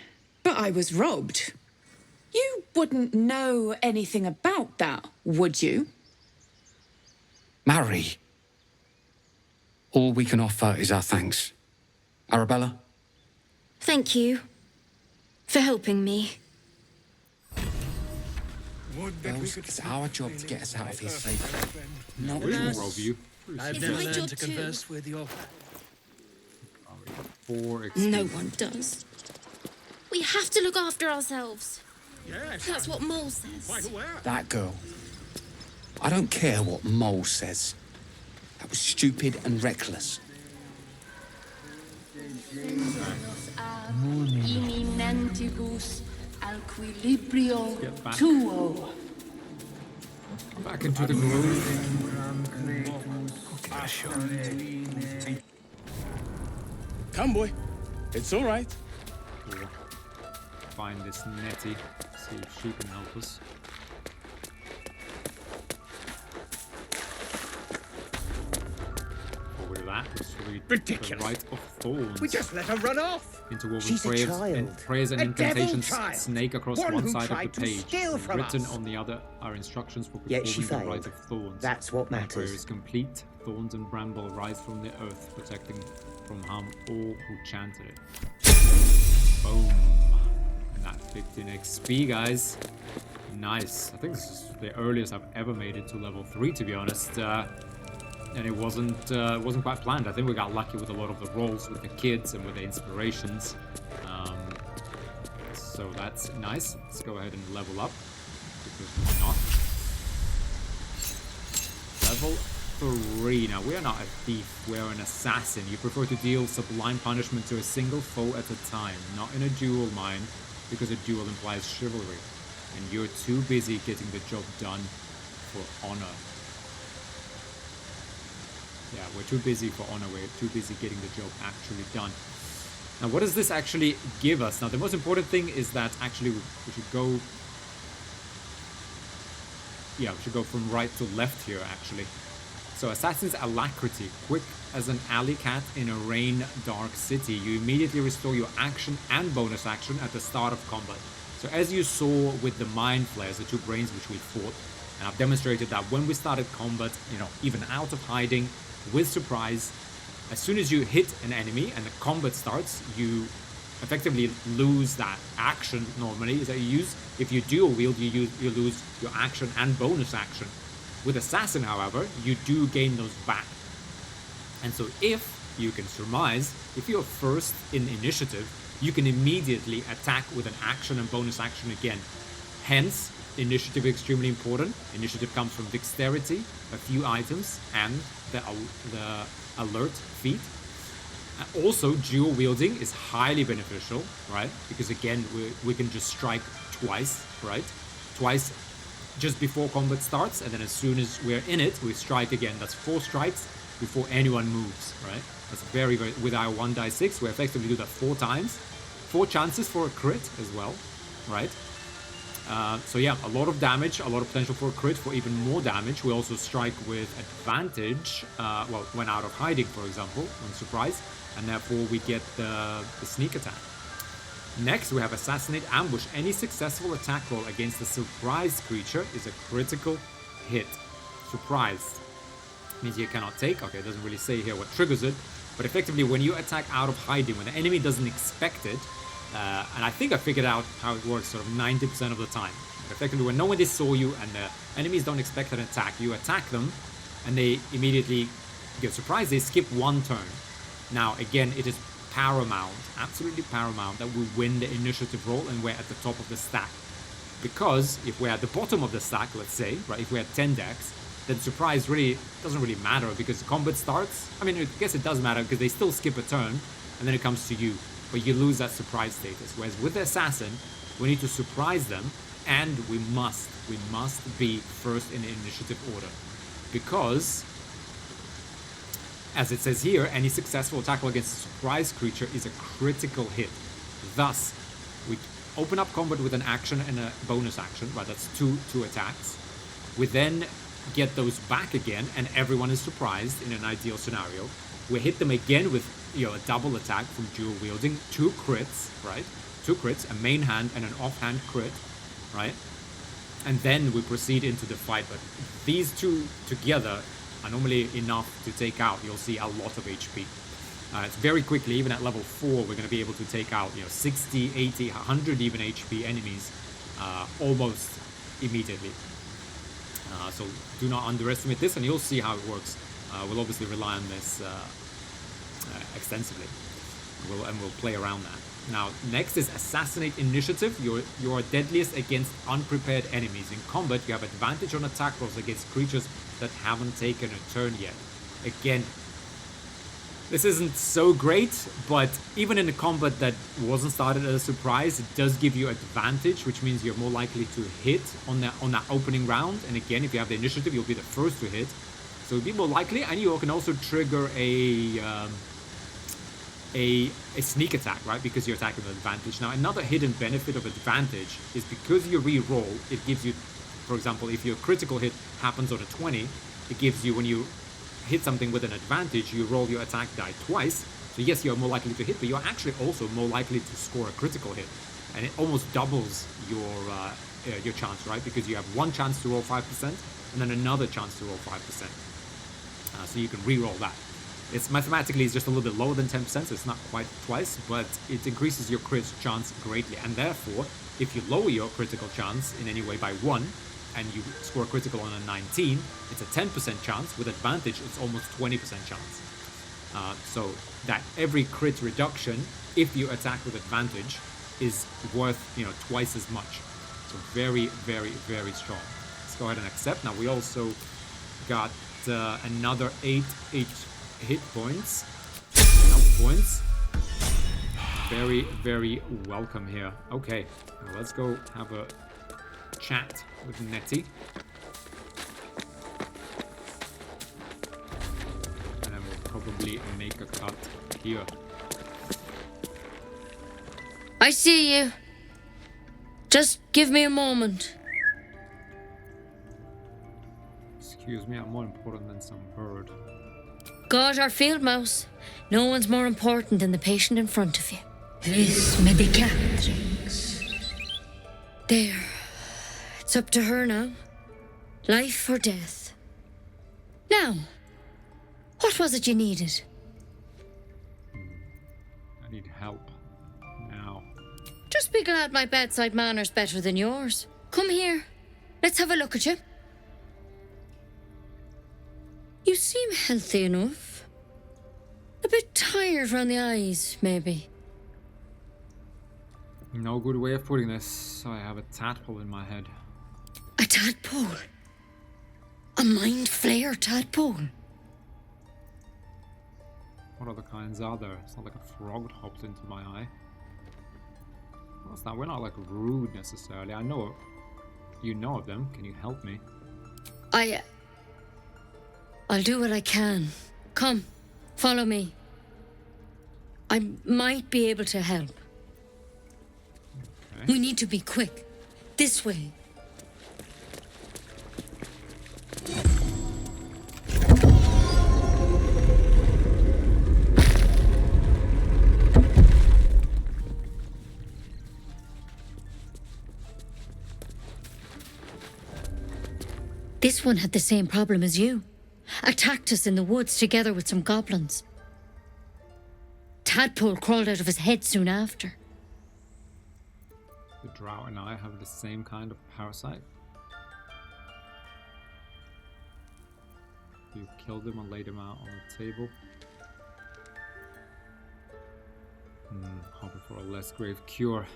but I was robbed. You wouldn't know anything about that, would you? Marry. All we can offer is our thanks. Arabella? Thank you for helping me. Bells, it's our job to get us out of here safely. Not We will yours. rob you. I've never learned to converse with your... No one does. We have to look after ourselves. Yes. That's what Mole says. Quite aware. That girl. I don't care what Mole says. That was stupid and reckless. Imminentibus alquilibrio Get back. tuo. Back into the groove. Come, boy. It's all right. We'll find this Nettie. See if she can help us. Forward to that. Let's read Ridiculous. the Rite of Thorns. We just let her run off. Interwoven She's a prayers, child. prayers and A devil incantations child. snake across One one who side of the tried to page. steal from Written us. on the other are instructions for Yet she performing the Rite failed. of Thorns. That's what The prayer matters. is complete. Thorns and bramble rise from the earth, protecting from harm all who chanted it. Boom. And that 15 XP, guys. Nice. I think this is the earliest I've ever made it to level 3, to be honest. And it wasn't quite planned. I think we got lucky with a lot of the rolls with the kids and with the inspirations. So that's nice. Let's go ahead and level up, because we're not. Level 3. Now, we are not a thief, we're an assassin. You prefer to deal sublime punishment to a single foe at a time, not in a duel, mind, because a duel implies chivalry. And you're too busy getting the job done for honor. Yeah, we're too busy for honor. We're too busy getting the job actually done. Now, what does this actually give us? Now, the most important thing is that actually we should go... Yeah, we should go from right to left here, actually. So, Assassin's Alacrity. Quick as an alley cat in a rain-dark city. You immediately restore your action and bonus action at the start of combat. So, as you saw with the Mind Flayers, the two brains which we fought, and I've demonstrated that when we started combat, you know, even out of hiding, with surprise, as soon as you hit an enemy and the combat starts, you effectively lose that action normally that you use. If you dual wield, you lose your action and bonus action. With Assassin, however, you do gain those back. And so if you can surmise, if you're first in initiative, you can immediately attack with an action and bonus action again. Hence, initiative is extremely important. Initiative comes from dexterity, a few items, and the alert feat. Also, dual wielding is highly beneficial, right? Because again, we can just strike twice, right? Twice just before combat starts, and then as soon as we're in it, we strike again. That's 4 strikes before anyone moves, right? That's very, very... With our 1d6, we effectively do that 4 times. 4 chances for a crit as well, right? So yeah, a lot of damage, a lot of potential for a crit, for even more damage. We also strike with advantage, well, when out of hiding, for example, when surprised, and therefore we get the sneak attack. Next, we have Assassinate Ambush. Any successful attack roll against a surprised creature is a critical hit. Surprised means you cannot take. Okay, it doesn't really say here what triggers it, but effectively when you attack out of hiding, when the enemy doesn't expect it, and I think I figured out how it works sort of 90% of the time. But effectively, when nobody saw you and the enemies don't expect an attack, you attack them and they immediately get surprised. They skip one turn. Now, again, it is paramount, absolutely paramount, that we win the initiative roll and we're at the top of the stack. Because if we're at the bottom of the stack, let's say, right, if we're at 10 decks, then surprise really doesn't really matter because the combat starts. I mean, I guess it does matter because they still skip a turn and then it comes to you. But you lose that surprise status. Whereas with the assassin, we need to surprise them, and we must be first in the initiative order. Because, as it says here, any successful attack roll against a surprise creature is a critical hit. Thus, we open up combat with an action and a bonus action, right? That's two attacks. We then get those back again, and everyone is surprised in an ideal scenario. We hit them again with, you know, a double attack from dual wielding, 2 crits, right? 2 crits, a main hand and an offhand crit, right? And then we proceed into the fight. But these two together are normally enough to take out, you'll see, a lot of HP. It's very quickly, even at level 4, we're going to be able to take out, you know, 60, 80, 100 even HP enemies almost immediately. So do not underestimate this, and you'll see how it works. We'll obviously rely on this extensively. We'll play around that. Now, next is Assassinate Initiative. You're deadliest against unprepared enemies. In combat, you have advantage on attack rolls against creatures that haven't taken a turn yet. Again, this isn't so great, but even in a combat that wasn't started as a surprise, it does give you advantage, which means you're more likely to hit on that opening round. And again, if you have the initiative, you'll be the first to hit. So it'll be more likely, and you can also trigger a sneak attack, right? Because you're attacking with advantage. Now, another hidden benefit of advantage is because you re-roll, it gives you, for example, if your critical hit happens on a 20, it gives you, when you hit something with an advantage, you roll your attack die twice. So yes, you're more likely to hit, but you're actually also more likely to score a critical hit. And it almost doubles your chance, right? Because you have one chance to roll 5% and then another chance to roll 5%. So you can re-roll that. It's mathematically just a little bit lower than 10%, so it's not quite twice, but it increases your crit chance greatly. And therefore, if you lower your critical chance in any way by 1, and you score a critical on a 19, it's a 10% chance. With advantage, it's almost 20% chance. So that every crit reduction, if you attack with advantage, is worth, you know, twice as much. So very, very, very strong. Let's go ahead and accept. Now we also got another 8 hit points, health points. Very, very welcome here. Okay, now let's go have a chat with Nettie. And then we'll probably make a cut here. I see you. Just give me a moment. Excuse me, I'm more important than some bird. God, our field mouse. No one's more important than the patient in front of you. This medicatrix. There. It's up to her now. Life or death. Now, what was it you needed? I need help. Now. Just be glad my bedside manner's better than yours. Come here. Let's have a look at you. You seem healthy enough. A bit tired round the eyes, maybe. No good way of putting this. I have a tadpole in my head. A tadpole? A mind flayer tadpole? What other kinds are there? It's not like a frog hopped into my eye. What's that? We're not like rude necessarily. I know you know of them. Can you help me? I'll do what I can. Come, follow me. I might be able to help. Okay. We need to be quick. This way. This one had the same problem as you. Attacked us in the woods together with some goblins. Tadpole crawled out of his head soon after. The drow and I have the same kind of parasite. You killed him and laid him out on the table. Hoping for a less grave cure.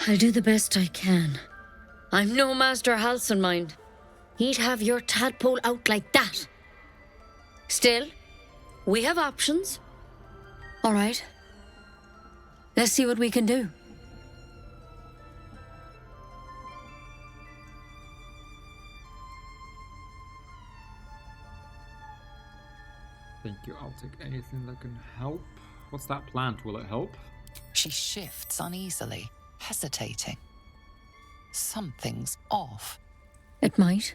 I'll do the best I can. I'm no Master Halcyon mind. He'd have your tadpole out like that. Still, we have options. All right. Let's see what we can do. Thank you, I'll take anything that can help. What's that plant? Will it help? She shifts uneasily, hesitating. Something's off. It might.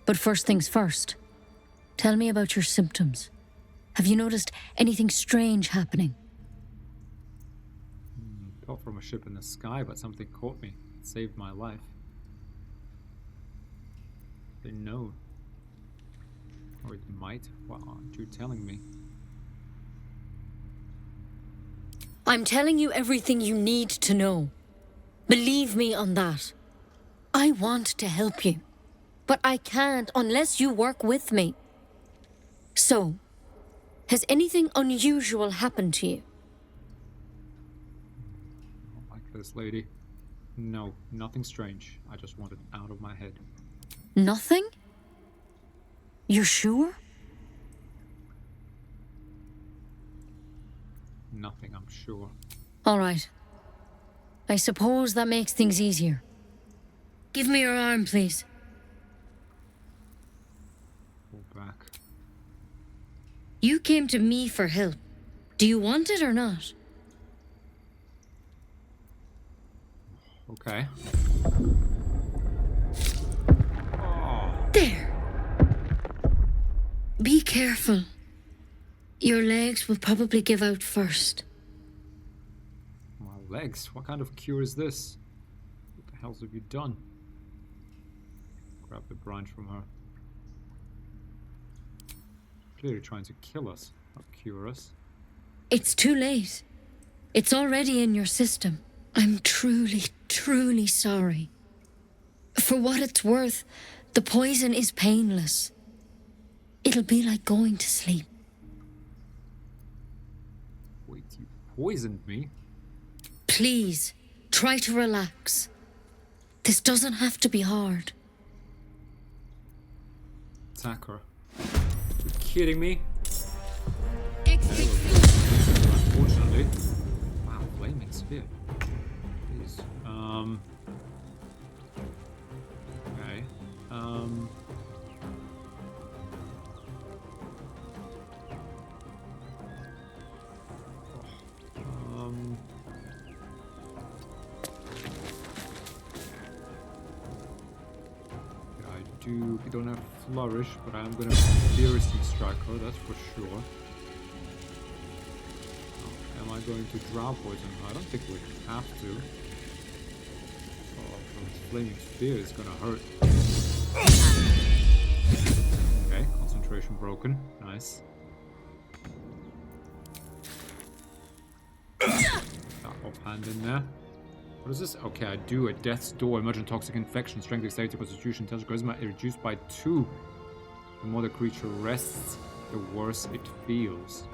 But first things first. Tell me about your symptoms. Have you noticed anything strange happening? Fell from a ship in the sky, but something caught me. It saved my life. They know. Or it might. What aren't you telling me? I'm telling you everything you need to know. Believe me on that. I want to help you, but I can't unless you work with me. So, has anything unusual happened to you? I don't like this lady. No, nothing strange. I just want it out of my head. Nothing? You sure? Nothing, I'm sure. All right. I suppose that makes things easier. Give me your arm, please. Pull back. You came to me for help. Do you want it or not? Okay. There. Be careful. Your legs will probably give out first. My legs? What kind of cure is this? What the hell have you done? Grab the branch from her. Clearly trying to kill us, not cure us. It's too late. It's already in your system. I'm truly, truly sorry. For what it's worth, the poison is painless. It'll be like going to sleep. Wait, you poisoned me? Please, try to relax. This doesn't have to be hard. Attack her. You kidding me? Unfortunately. Wow, flaming spear. Please. Okay. We don't have flourish, but I'm gonna fiercely strike her, that's for sure. Am I going to drow poison her? I don't think we have to. Oh, this flaming spear is gonna hurt. Okay, concentration broken. Nice. That offhand in there. What is this? Okay, I do a death's door, emergent toxic infection, strength, dexterity, constitution, intelligence, charisma, reduced by 2. The more the creature rests, the worse it feels.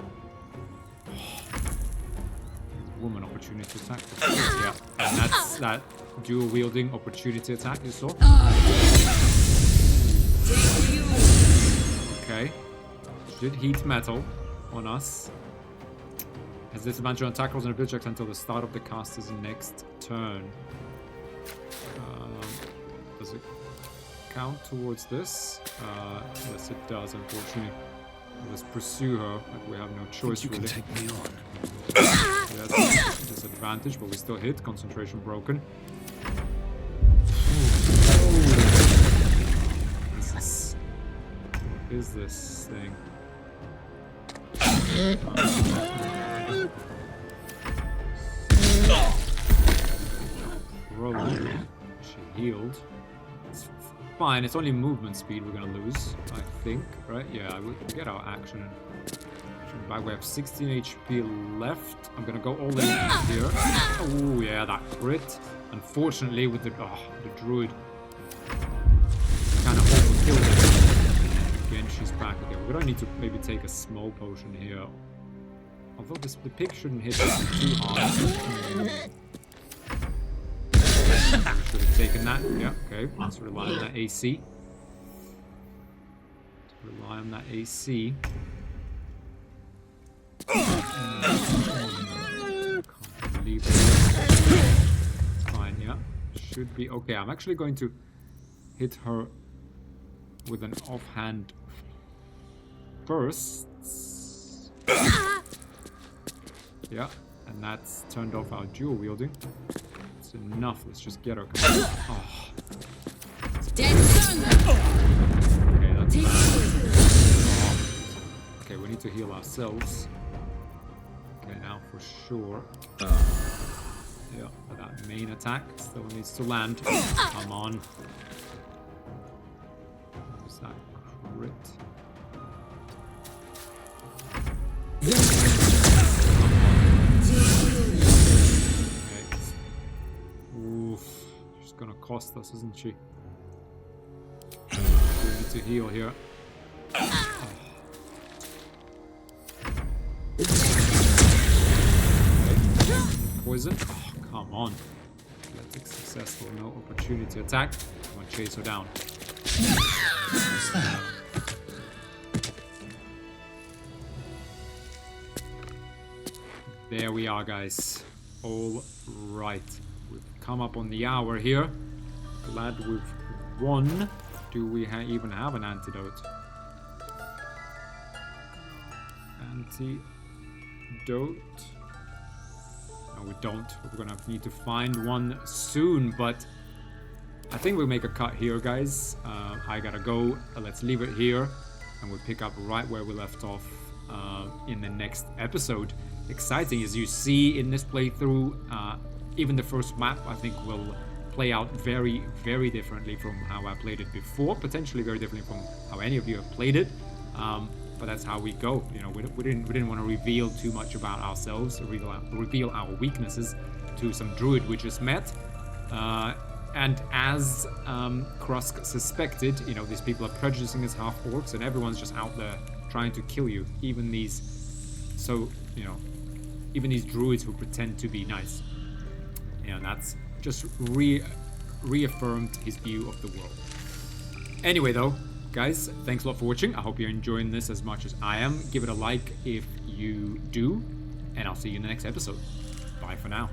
Woman opportunity attack. Yeah, and that's that dual wielding opportunity attack you saw. Okay. Should heat metal on us. Has disadvantage on attack rolls and ability checks until the start of the caster's next turn. Does it count towards this? Yes, it does, unfortunately. Let's pursue her, like we have no choice. You really. can take me on. That's a disadvantage, but we still hit. Concentration broken. What is this thing? Roll. She healed. It's fine. It's only movement speed we're gonna lose, I think. Right? Yeah, we get our action. Back. We have 16 HP left. I'm gonna go all in here. Oh yeah, that crit. Unfortunately, with the druid, kind of overkilled it. Again, she's back. Okay, we're gonna need to maybe take a small potion here. Although the pig shouldn't hit too hard. Should have taken that. Yeah, okay. Let's rely on that AC. Rely on that AC. Can't believe it. Fine, yeah. Should be okay. I'm actually going to hit her with an offhand first. Yeah, and that's turned off our dual wielding. It's enough. Let's just get her. Oh. Okay, that's okay, we need to heal ourselves. Okay, now for sure. Yeah, that main attack still needs to land. Come on. Where's that crit? Oof. She's gonna cost us, isn't she? We need to heal here. Poison? Oh, come on. Athletic successful, no opportunity to attack. I'm gonna chase her down. There we are, guys. All right. We've come up on the hour here. Glad we've won. Do we even have an antidote? Antidote. No, we don't. We're gonna need to find one soon, but I think we'll make a cut here, guys. I gotta go. Let's leave it here, and we'll pick up right where we left off in the next episode. Exciting, as you see in this playthrough. Even the first map, I think, will play out very, very differently from how I played it before. Potentially very differently from how any of you have played it. But that's how we go. You know, we didn't want to reveal too much about ourselves, reveal our weaknesses to some druid we just met. And as Krusk suspected, you know, these people are prejudicing as half orcs, and everyone's just out there trying to kill you. Even these, even these druids who pretend to be nice. You know, that's just reaffirmed his view of the world. Anyway, though, guys, thanks a lot for watching. I hope you're enjoying this as much as I am. Give it a like if you do, and I'll see you in the next episode. Bye for now.